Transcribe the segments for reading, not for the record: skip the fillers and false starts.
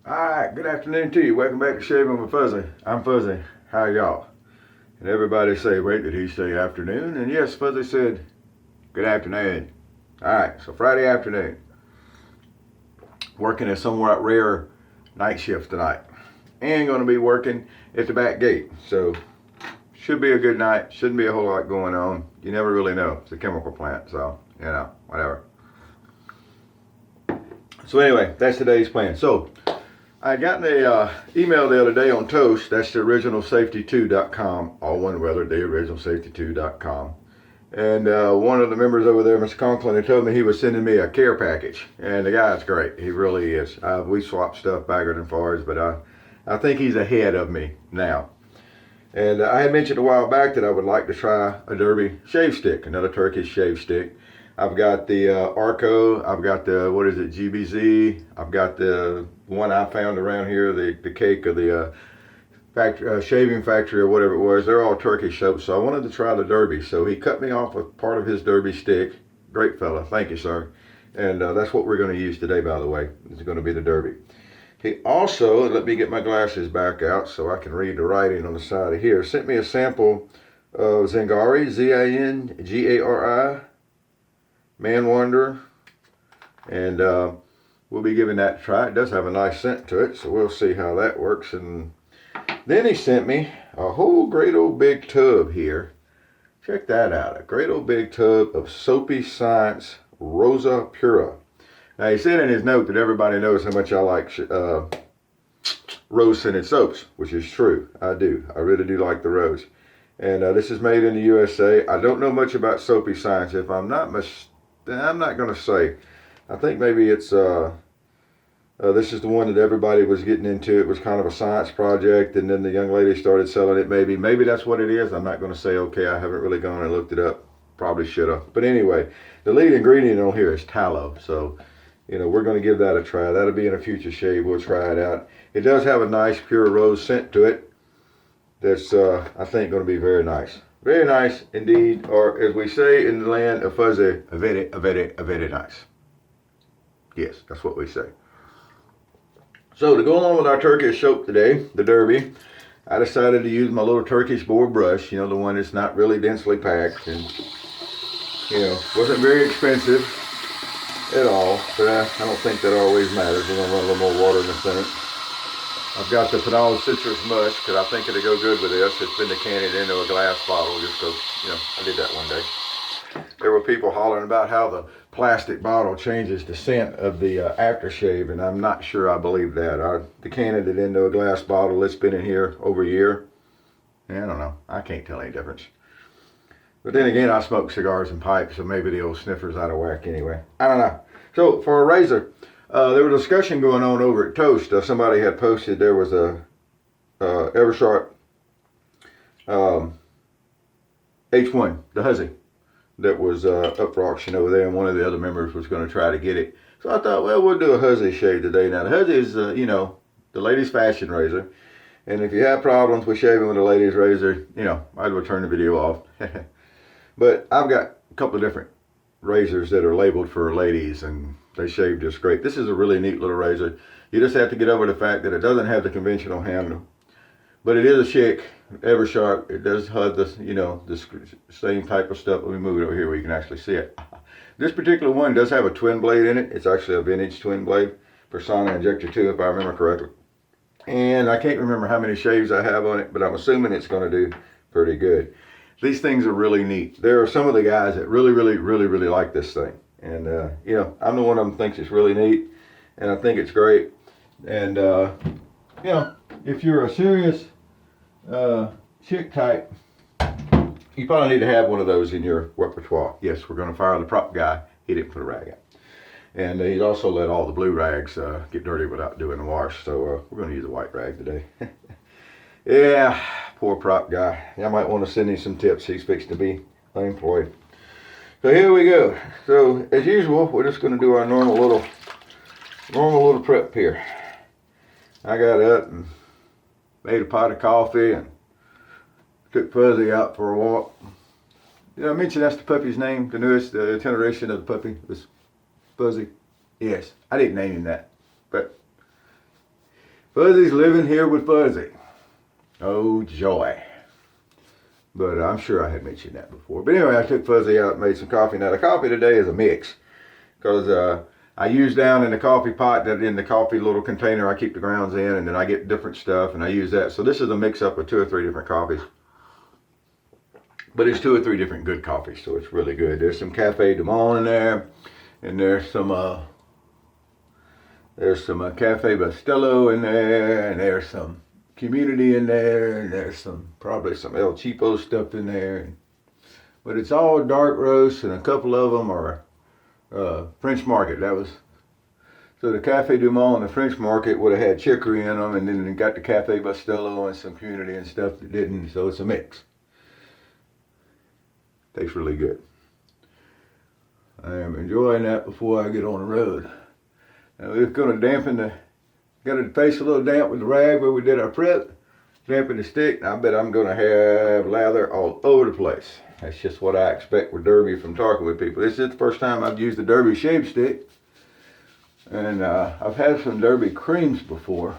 Alright, good afternoon to you. Welcome back to Shaving with Fuzzy. I'm Fuzzy. How y'all? And everybody say, wait, did he say afternoon? And yes, Fuzzy said, good afternoon. Alright, so Friday afternoon. Working a somewhat rare night shift tonight. And going to be working at the back gate. So, should be a good night. Shouldn't be a whole lot going on. You never really know. It's a chemical plant, so, whatever. So anyway, that's today's plan. So, I got an email the other day on Toast. That's the originalsafety2.com. All one word, the originalsafety2.com. And one of the members over there, Mr. Conklin, had told me he was sending me a care package. And the guy's great. He really is. We swapped stuff backwards and forwards, but I think he's ahead of me now. And I had mentioned a while back that I would like to try a Derby shave stick, another Turkish shave stick. I've got the Arco, I've got the, GBZ, I've got the one I found around here, the cake of the shaving factory or whatever it was. They're all Turkish soaps, so I wanted to try the Derby. So he cut me off with part of his Derby stick. Great fella, thank you, sir. And that's what we're going to use today, by the way. It's going to be the Derby. He also, let me get my glasses back out so I can read the writing on the side of here, sent me a sample of Zingari, Zingari, Man Wanderer, and we'll be giving that a try. It does have a nice scent to it, so we'll see how that works. And then he sent me a whole great old big tub here. Check that out, a great old big tub of Soapy Science Rosa Pura. Now he said in his note that everybody knows how much I like rose scented soaps, which is true. I do. I really do like the rose. And this is made in the USA. I don't know much about Soapy Science. If I'm not I'm not going to say. I think maybe it's, this is the one that everybody was getting into. It was kind of a science project, and then the young lady started selling it. Maybe that's what it is. I'm not going to say, okay, I haven't really gone and looked it up. Probably should have. But anyway, the lead ingredient on here is tallow. So, we're going to give that a try. That'll be in a future shave. We'll try it out. It does have a nice pure rose scent to it. That's, I think, going to be very nice. Very nice indeed, or as we say in the land of Fuzzy, very nice. Yes, that's what we say. So to go along with our Turkish soap today, the Derby, I decided to use my little Turkish boar brush, the one that's not really densely packed, and wasn't very expensive at all, but I don't think that always matters. We're going to run a little more water in the sink. I've got the Phenol Citrus Mush because I think it'll go good with this. It's been decanted into a glass bottle just because, I did that one day. There were people hollering about how the plastic bottle changes the scent of the aftershave, and I'm not sure I believe that. I decanted it into a glass bottle. It's been in here over a year. I don't know. I can't tell any difference. But then again, I smoke cigars and pipes, so maybe the old sniffer's out of whack anyway. I don't know. So for a razor, there was a discussion going on over at Toast. Somebody had posted there was a Eversharp H1, the Hussy, that was up for auction over there, and one of the other members was going to try to get it. So I thought, well, we'll do a Hussy shave today. Now, the Hussy is, the ladies' fashion razor. And if you have problems with shaving with a ladies' razor, I'd well turn the video off. But I've got a couple of different razors that are labeled for ladies, and they shave just great. This is a really neat little razor. You just have to get over the fact that it doesn't have the conventional handle, but it is a chic Eversharp. It does have this, this same type of stuff. Let me move it over here where you can actually see it. This particular one does have a twin blade in it. It's actually a vintage twin blade, Persona Injector 2, if I remember correctly. And I can't remember how many shaves I have on it, but I'm assuming it's going to do pretty good. These things are really neat. There are some of the guys that really like this thing. And, I'm the one of them thinks it's really neat, and I think it's great. And, if you're a serious chick type, you probably need to have one of those in your repertoire. Yes, we're going to fire the prop guy. He didn't put a rag out. And he's also let all the blue rags get dirty without doing the wash. So we're going to use a white rag today. Yeah, poor prop guy. I might want to send him some tips. He's fixed to be unemployed. So here we go. So as usual, we're just going to do our normal little prep here. I got up and made a pot of coffee and took Fuzzy out for a walk. Did I mention that's the puppy's name? The newest iteration of the puppy was Fuzzy. Yes, I didn't name him that, but Fuzzy's living here with Fuzzy. Oh, joy. But I'm sure I had mentioned that before. But anyway, I took Fuzzy out and made some coffee. Now, the coffee today is a mix. Because I use down in the coffee pot, that in the coffee little container, I keep the grounds in. And then I get different stuff and I use that. So this is a mix up of 2 or 3 different coffees. But it's 2 or 3 different good coffees. So it's really good. There's some Cafe Du Monde in there. And there's some Cafe Bustelo in there. And there's some Community in there, and there's probably some El Cheapo stuff in there, but it's all dark roast, and a couple of them are French Market. So the Cafe Du Monde and the French Market would have had chicory in them, and then they got the Cafe Bustelo and some Community and stuff that didn't. So it's a mix. Tastes really good. I am enjoying that before I get on the road. Now it's going to dampen got it face a little damp with the rag where we did our prep. Dampen the stick. I bet I'm going to have lather all over the place. That's just what I expect with Derby from talking with people. This is the first time I've used the Derby shave stick. And I've had some Derby creams before.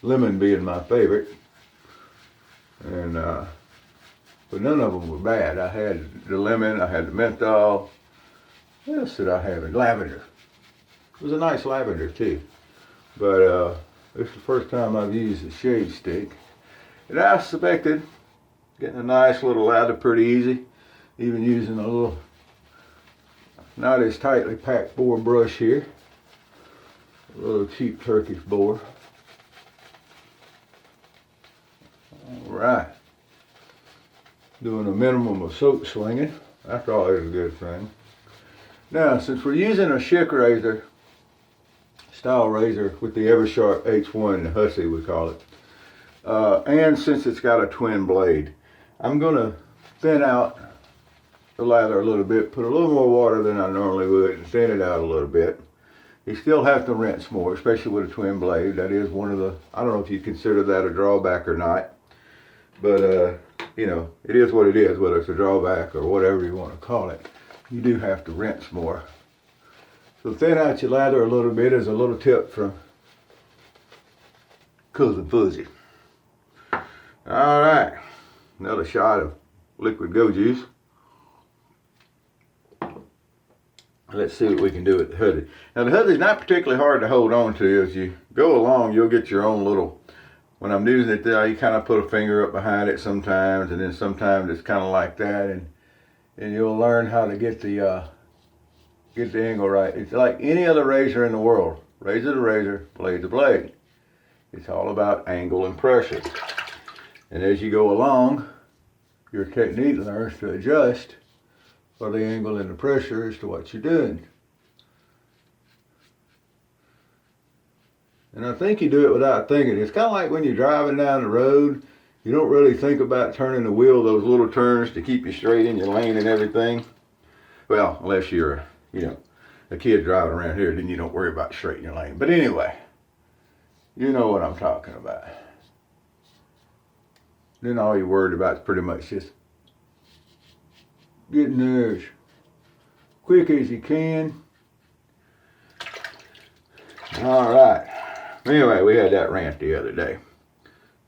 Lemon being my favorite. And but none of them were bad. I had the lemon, I had the menthol. What else did I have? Lavender. It was a nice lavender too. But this is the first time I've used a shave stick. And I suspected getting a nice little lather pretty easy. Even using a little, not as tightly packed boar brush here. A little cheap Turkish boar. Alright. Doing a minimum of soap swinging. That's always a good thing. Now, since we're using a Schick razor, style razor with the Eversharp H1, the Hussy we call it. And since it's got a twin blade, I'm going to thin out the lather a little bit, put a little more water than I normally would, and thin it out a little bit. You still have to rinse more, especially with a twin blade. That is one of the, I don't know if you consider that a drawback or not, but you know, it is what it is, whether it's a drawback or whatever you want to call it. You do have to rinse more. So thin out your lather a little bit as a little tip from Cousin Fuzzy. Alright, another shot of liquid goat juice. Let's see what we can do with the Hussy. Now the Hussy's not particularly hard to hold on to. As you go along, you'll get your own little, when I'm using it there, you kind of put a finger up behind it sometimes, and then sometimes it's kind of like that, and you'll learn how to get the angle right. It's like any other razor in the world. Razor to razor, blade to blade. It's all about angle and pressure. And as you go along, your technique learns to adjust for the angle and the pressure as to what you're doing. And I think you do it without thinking. It's kind of like when you're driving down the road, you don't really think about turning the wheel, those little turns to keep you straight in your lane and everything. Well, unless you're, you know, a kid driving around here, then you don't worry about straightening your lane. But anyway, you know what I'm talking about. Then all you're worried about is pretty much just getting there as quick as you can. Alright. Anyway, we had that rant the other day.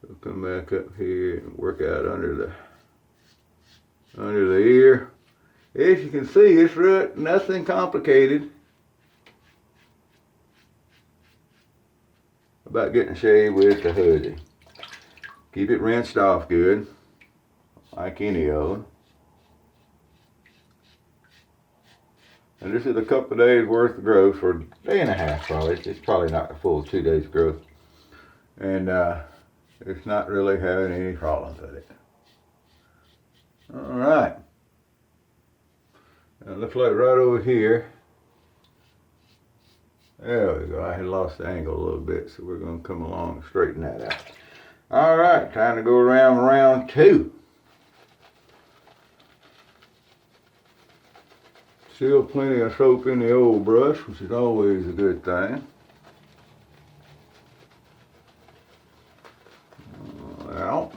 So come back up here and work out under the ear. As you can see, it's nothing complicated about getting shaved with the Hussy. Keep it rinsed off good, like any of them. And this is a couple of days worth of growth, or a day and a half probably. It's probably not a full 2 days growth. And it's not really having any problems with it. Alright. Now it looks like right over here. There we go. I had lost the angle a little bit, so we're going to come along and straighten that out. Alright, time to go around round 2. Still plenty of soap in the old brush, which is always a good thing. Out.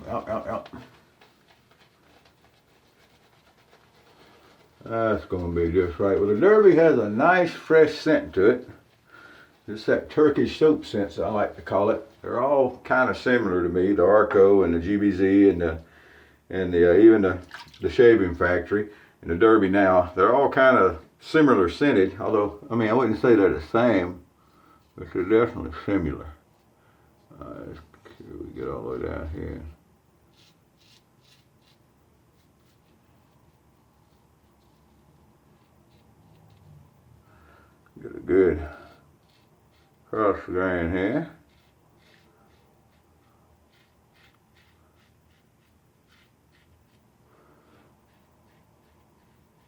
That's going to be just right. Well, the Derby has a nice fresh scent to it. It's that Turkish soap scent, I like to call it. They're all kind of similar to me, the Arco and the GBZ and even the Shaving Factory and the Derby Now. They're all kind of similar scented, although, I mean, I wouldn't say they're the same, but they're definitely similar. We get all the way down here. Get a good cross grain here.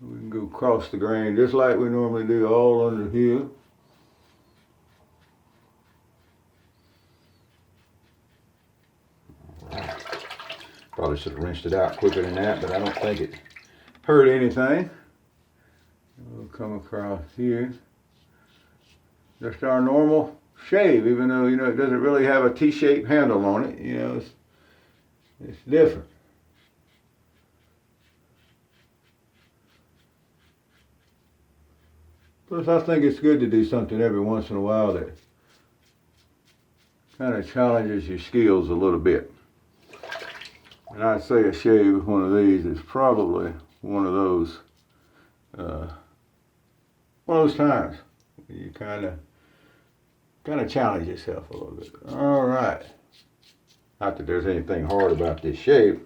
We can go across the grain just like we normally do, all under here. Probably should have rinsed it out quicker than that, but I don't think it hurt anything. We'll come across here. Just our normal shave, even though, you know, it doesn't really have a T-shaped handle on it. You know, it's different. Plus, I think it's good to do something every once in a while that kind of challenges your skills a little bit. And I'd say a shave with one of these is probably one of those times when you kind of challenge yourself a little bit. All right. Not that there's anything hard about this shave.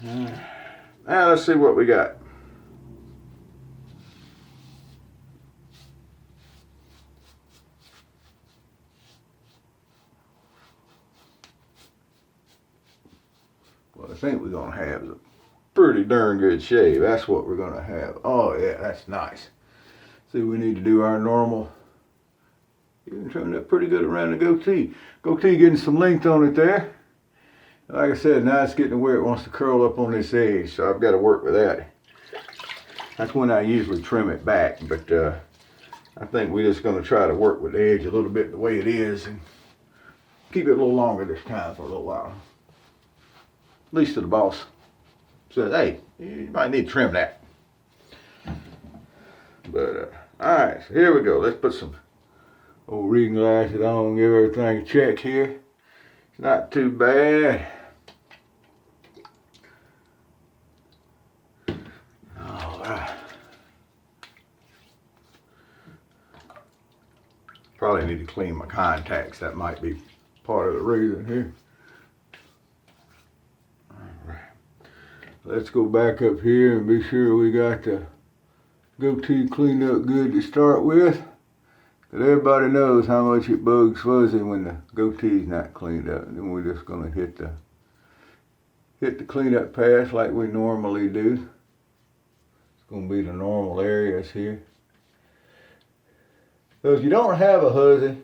Now let's see what we got. What I think we're going to have is a pretty darn good shave. That's what we're going to have. Oh, yeah, that's nice. See, we need to do our normal. You can turn that pretty good around the goatee. Goatee getting some length on it there. Like I said, now it's getting to where it wants to curl up on this edge, so I've got to work with that. That's when I usually trim it back, but I think we're just going to try to work with the edge a little bit the way it is and keep it a little longer this time for a little while. At least to the boss says, hey, you might need to trim that. But, alright, so here we go. Let's put some old reading glasses on, give everything a check here. It's not too bad. Alright. Probably need to clean my contacts. That might be part of the reason here. Let's go back up here and be sure we got the goatee cleaned up good to start with. But everybody knows how much it bugs Fuzzy when the goatee's not cleaned up. And then we're just gonna hit the cleanup pass like we normally do. It's gonna be the normal areas here. So if you don't have a Hussy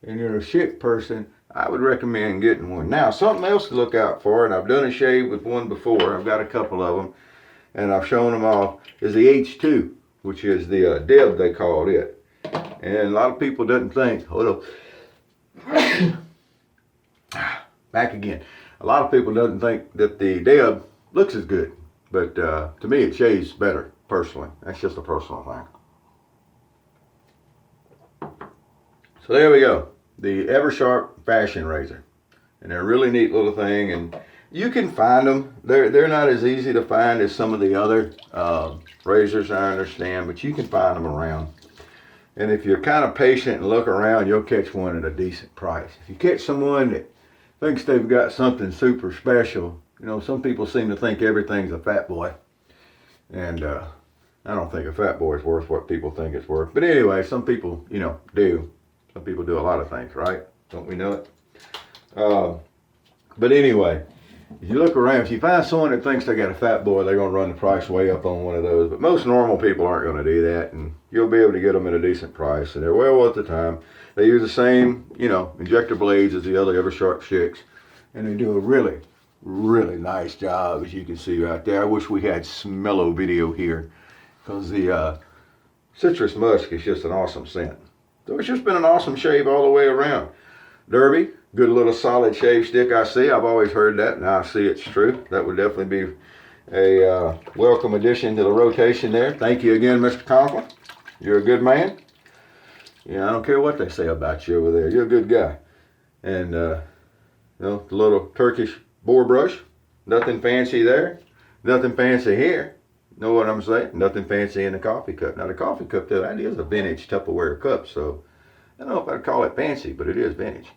and you're a shit person, I would recommend getting one. Now, something else to look out for, and I've done a shave with one before. I've got a couple of them, and I've shown them off, is the H2, which is the Deb, they called it. And a lot of people doesn't think, hold on. Back again. A lot of people doesn't think that the Deb looks as good, but to me it shaves better, personally. That's just a personal thing. So there we go. The Eversharp fashion razor, and they're a really neat little thing, and you can find them. They're not as easy to find as some of the other razors, I understand, but you can find them around. And if you're kind of patient and look around, you'll catch one at a decent price. If you catch someone that thinks they've got something super special, you know, some people seem to think everything's a fat boy, and I don't think a fat boy is worth what people think it's worth. But anyway, some people, you know, do. Some people do a lot of things, right? Don't we know it? But anyway, if you look around, if you find someone that thinks they got a fat boy, they're going to run the price way up on one of those. But most normal people aren't going to do that, and you'll be able to get them at a decent price. And they're well worth the time. They use the same, you know, injector blades as the other Eversharp 6, and they do a really, really nice job, as you can see right there. I wish we had Smello video here, because the citrus musk is just an awesome scent. So it's just been an awesome shave all the way around. Derby, good little solid shave stick, I see. I've always heard that. Now I see it's true. That would definitely be a welcome addition to the rotation there. Thank you again, Mr. Conklin. You're a good man. Yeah, I don't care what they say about you over there. You're a good guy. And, the little Turkish boar brush. Nothing fancy there. Nothing fancy here. Know what I'm saying? Nothing fancy in the coffee cup. Now, the coffee cup, though, that is a vintage Tupperware cup. So, I don't know if I'd call it fancy, but it is vintage.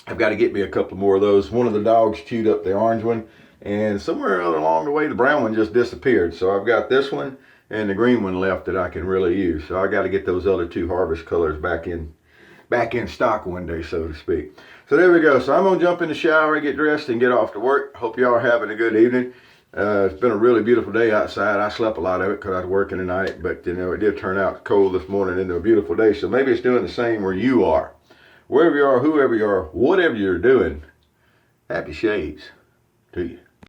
I've got to get me a couple more of those. One of the dogs chewed up the orange one. And somewhere along the way, the brown one just disappeared. So, I've got this one and the green one left that I can really use. So, I got to get those other two harvest colors back in stock one day, so to speak. So there we go. So I'm going to jump in the shower, get dressed, and get off to work. Hope y'all are having a good evening. It's been a really beautiful day outside. I slept a lot of it because I was working tonight, but it did turn out cold this morning into a beautiful day. So maybe it's doing the same where you are. Wherever you are, whoever you are, whatever you're doing, happy shades to you.